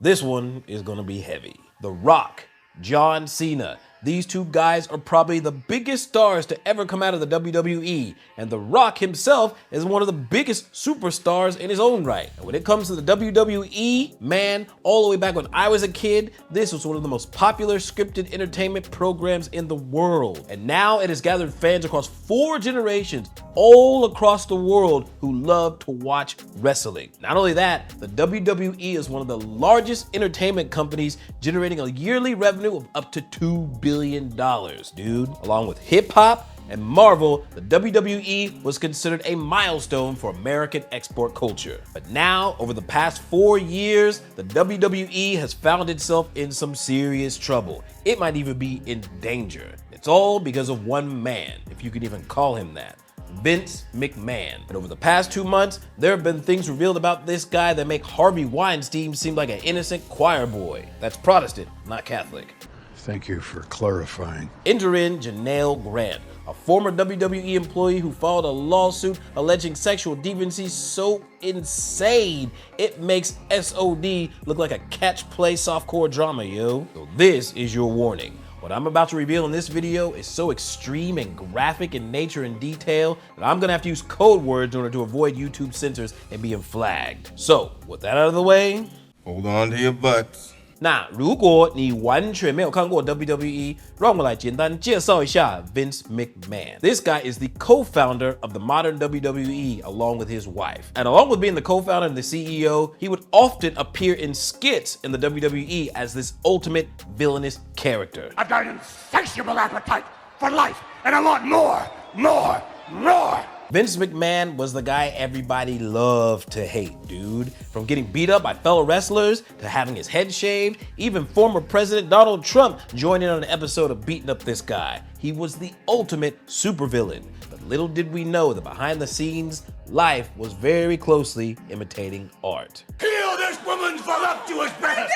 This one is gonna be heavy. The Rock, John Cena. These two guys are probably the biggest stars to ever come out of the WWE, and The Rock himself is one of the biggest superstars in his own right. And when it comes to the WWE, man, all the way back when I was a kid, this was one of the most popular scripted entertainment programs in the world. And now it has gathered fans across 4 generations all across the world who love to watch wrestling. Not only that, the WWE is one of the largest entertainment companies, generating a yearly revenue of up to $2 billion, dude. Along with hip hop and Marvel, the WWE was considered a milestone for American export culture. But now, over the past 4 years, the WWE has found itself in some serious trouble. It might even be in danger. It's all because of one man, if you could even call him that. Vince McMahon. And over the past 2 months, there have been things revealed about this guy that make Harvey Weinstein seem like an innocent choir boy. That's Protestant, not Catholic. Thank you for clarifying. Enter in Janel Grant, a former WWE employee who filed a lawsuit alleging sexual deviancy so insane it makes SOD look like a catch-play softcore drama, yo. So this is your warning. What I'm about to reveal in this video is so extreme and graphic in nature and detail that I'm gonna have to use code words in order to avoid YouTube censors and being flagged. So, with that out of the way, hold on to your butts. 那如果你完全没有看过 WWE， 让我们来简单介绍一下 Vince McMahon. This guy is the co-founder of the modern WWE along with his wife. And along with being the co-founder and the CEO, he would often appear in skits in the WWE as this ultimate villainous character. I've got an insatiable appetite for life, and I want more. Vince McMahon was the guy everybody loved to hate, dude. From getting beat up by fellow wrestlers to having his head shaved, even former President Donald Trump joined in on an episode of beating up this guy. He was the ultimate supervillain. But little did we know that behind the scenes, life was very closely imitating art. Kill this woman's voluptuous breath!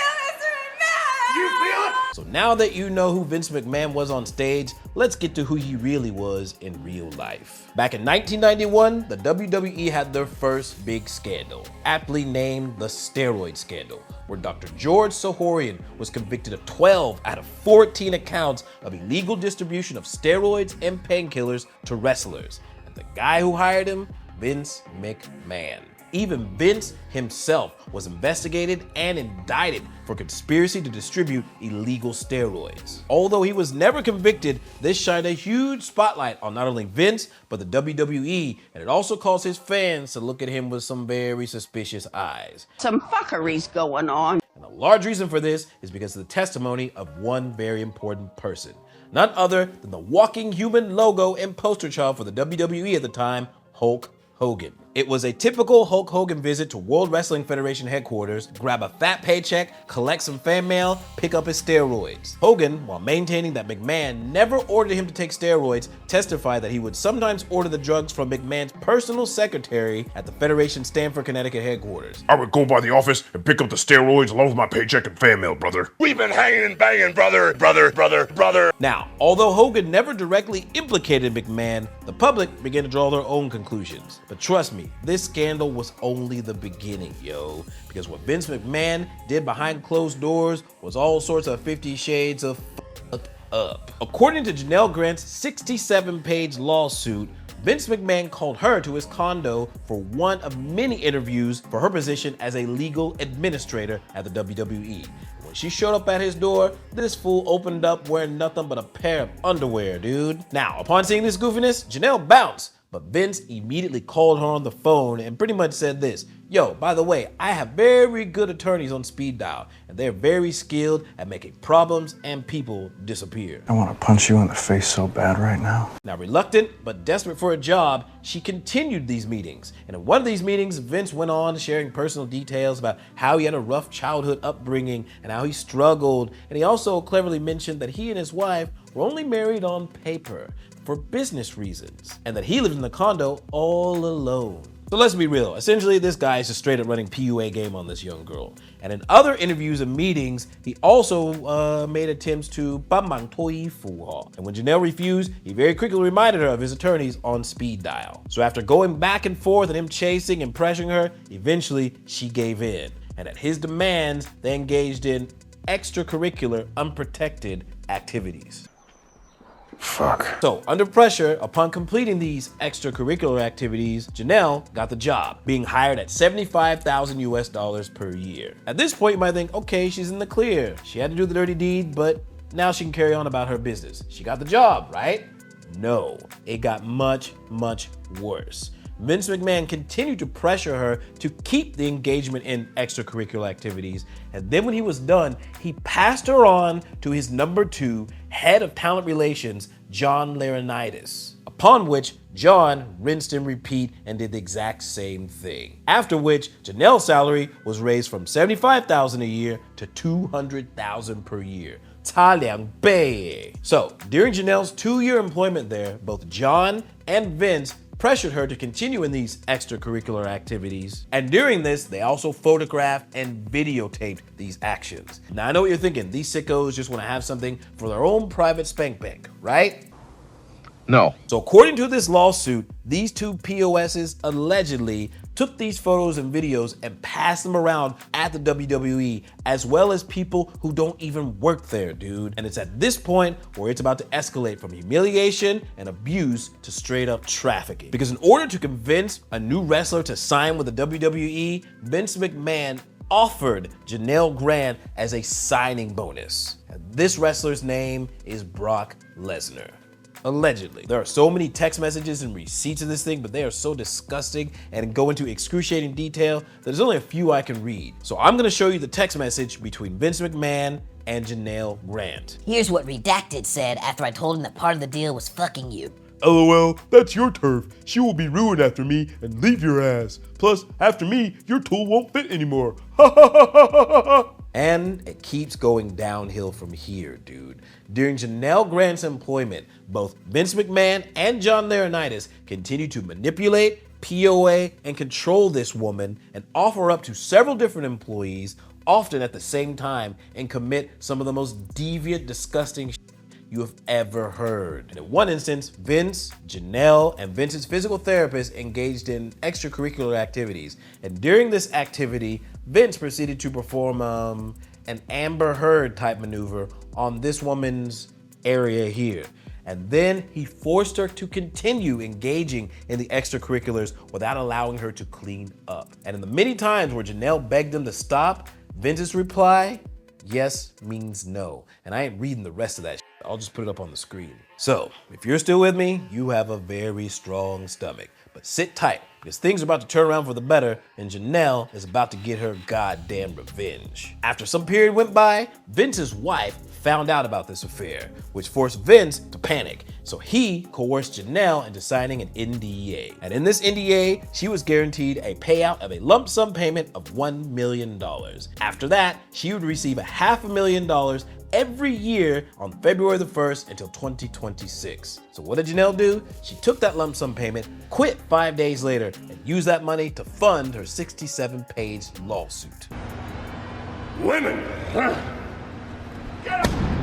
You feel it? So now that you know who Vince McMahon was on stage, let's get to who he really was in real life. Back in 1991, the WWE had their first big scandal, aptly named the steroid scandal, where Dr. George Sohorian was convicted of 12 out of 14 accounts of illegal distribution of steroids and painkillers to wrestlers. And the guy who hired him, Vince McMahon. Even Vince himself was investigated and indicted for conspiracy to distribute illegal steroids. Although he was never convicted, this shined a huge spotlight on not only Vince, but the WWE, and it also caused his fans to look at him with some very suspicious eyes. Some fuckery's going on. And a large reason for this is because of the testimony of one very important person, none other than the walking human logo and poster child for the WWE at the time, Hulk Hogan. It was a typical Hulk Hogan visit to World Wrestling Federation headquarters, grab a fat paycheck, collect some fan mail, pick up his steroids. Hogan, while maintaining that McMahon never ordered him to take steroids, testified that he would sometimes order the drugs from McMahon's personal secretary at the Federation Stamford, Connecticut headquarters. I would go by the office and pick up the steroids along with my paycheck and fan mail, brother. We've been hanging and banging, brother. Now, although Hogan never directly implicated McMahon, the public began to draw their own conclusions. But trust me, this scandal was only the beginning, yo. Because what Vince McMahon did behind closed doors was all sorts of 50 shades of fucked up. According to Janel Grant's 67-page lawsuit, Vince McMahon called her to his condo for one of many interviews for her position as a legal administrator at the WWE. When she showed up at his door, this fool opened up wearing nothing but a pair of underwear, dude. Now, upon seeing this goofiness, Janel bounced. But Vince immediately called her on the phone and pretty much said this: yo, by the way, I have very good attorneys on speed dial, and they're very skilled at making problems and people disappear. I want to punch you in the face so bad right now. Now, reluctant but desperate for a job, she continued these meetings. And in one of these meetings, Vince went on sharing personal details about how he had a rough childhood upbringing and how he struggled. And he also cleverly mentioned that he and his wife were only married on paper for business reasons, and that he lived in the condo all alone. So let's be real, essentially this guy is just straight up running PUA game on this young girl. And in other interviews and meetings, he also made attempts to fu. And when Janel refused, he very quickly reminded her of his attorneys on speed dial. So after going back and forth and him chasing and pressuring her, eventually she gave in. and at his demands, they engaged in extracurricular, unprotected activities. Fuck. So, under pressure, upon completing these extracurricular activities, Janel got the job, being hired at $75,000 per year. At this point, you might think, okay, she's in the clear. She had to do the dirty deed, but now she can carry on about her business. She got the job, right? No, it got much, much worse. Vince McMahon continued to pressure her to keep the engagement in extracurricular activities, and then when he was done, he passed her on to his number 2 head of talent relations, John Laurinaitis, upon which John rinsed and repeat and did the exact same thing. After which, Janel's salary was raised from $75,000 a year to $200,000 per year. 差2倍. So, during Janel's 2-year employment there, both John and Vince pressured her to continue in these extracurricular activities. And during this, they also photographed and videotaped these actions. Now, I know what you're thinking. These sickos just want to have something for their own private spank bank, right? No. So according to this lawsuit, these two POSs allegedly took these photos and videos and passed them around at the WWE, as well as people who don't even work there, dude. And it's at this point where it's about to escalate from humiliation and abuse to straight up trafficking. Because in order to convince a new wrestler to sign with the WWE, Vince McMahon offered Janel Grant as a signing bonus. And this wrestler's name is Brock Lesnar. Allegedly. There are so many text messages and receipts of this thing, but they are so disgusting and go into excruciating detail that there's only a few I can read. So I'm gonna show you the text message between Vince McMahon and Janel Grant. Here's what Redacted said after I told him that part of the deal was fucking you. LOL, that's your turf. She will be ruined after me and leave your ass. Plus, after me, your tool won't fit anymore. Ha ha ha ha ha ha. And it keeps going downhill from here, dude. During Janel Grant's employment, both Vince McMahon and John Laurinaitis continued to manipulate, POA, and control this woman and offer up to several different employees, often at the same time, and commit some of the most deviant, disgusting shit you have ever heard. And in one instance, Vince, Janel, and Vince's physical therapist engaged in extracurricular activities. And during this activity, Vince proceeded to perform an Amber Heard type maneuver on this woman's area here. And then he forced her to continue engaging in the extracurriculars without allowing her to clean up. And in the many times where Janel begged him to stop, Vince's reply, yes means no. And I ain't reading the rest of that shit. I'll just put it up on the screen. So, if you're still with me, you have a very strong stomach. But sit tight, because things are about to turn around for the better, and Janel is about to get her goddamn revenge. After some period went by, Vince's wife found out about this affair, which forced Vince to panic. So he coerced Janel into signing an NDA. And in this NDA, she was guaranteed a payout of a lump sum payment of $1 million. After that, she would receive $500,000 every year on February the 1st until 2026. So what did Janel do? She took that lump sum payment, quit 5 days later, and used that money to fund her 67-page lawsuit. Women!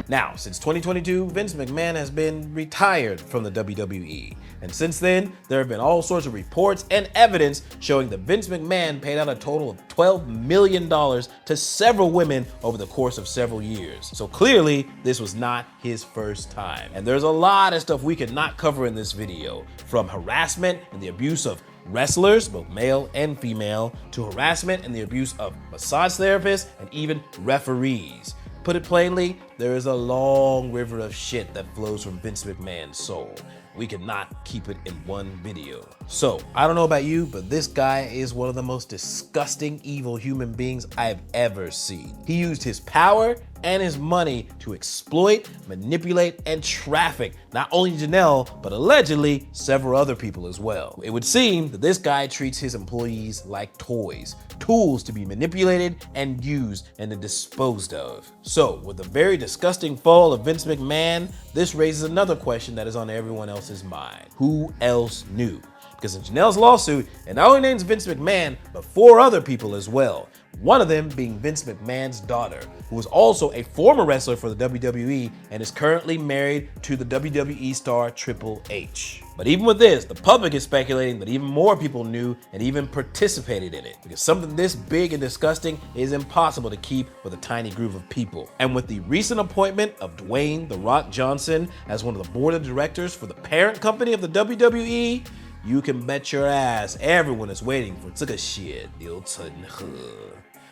Now, since 2022, Vince McMahon has been retired from the WWE. And since then, there have been all sorts of reports and evidence showing that Vince McMahon paid out a total of $12 million to several women over the course of several years. So clearly, this was not his first time. And there's a lot of stuff we could not cover in this video, from harassment and the abuse of wrestlers, both male and female, to harassment and the abuse of massage therapists and even referees. Put it plainly, there is a long river of shit that flows from Vince McMahon's soul. We cannot keep it in one video. So, I don't know about you, but this guy is one of the most disgusting, evil human beings I've ever seen. He used his power and his money to exploit, manipulate, and traffic not only Janel, but allegedly several other people as well. It would seem that this guy treats his employees like toys, tools to be manipulated and used and then disposed of. So, with the very disgusting fall of Vince McMahon, this raises another question that is on everyone else's mind. Who else knew? Because in Janel's lawsuit, it not only names Vince McMahon, but 4 other people as well, One of them being Vince McMahon's daughter, who is also a former wrestler for the WWE and is currently married to the WWE star Triple H. But even with this, the public is speculating that even more people knew and even participated in it, because something this big and disgusting is impossible to keep with a tiny group of people. And with the recent appointment of Dwayne "The Rock" Johnson as one of the board of directors for the parent company of the WWE, you can bet your ass everyone is waiting for 这个血流成河.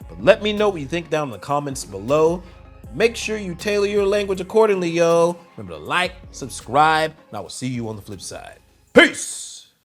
But let me know what you think down in the comments below. Make sure you tailor your language accordingly, yo. Remember to like, subscribe, and I will see you on the flip side. Peace!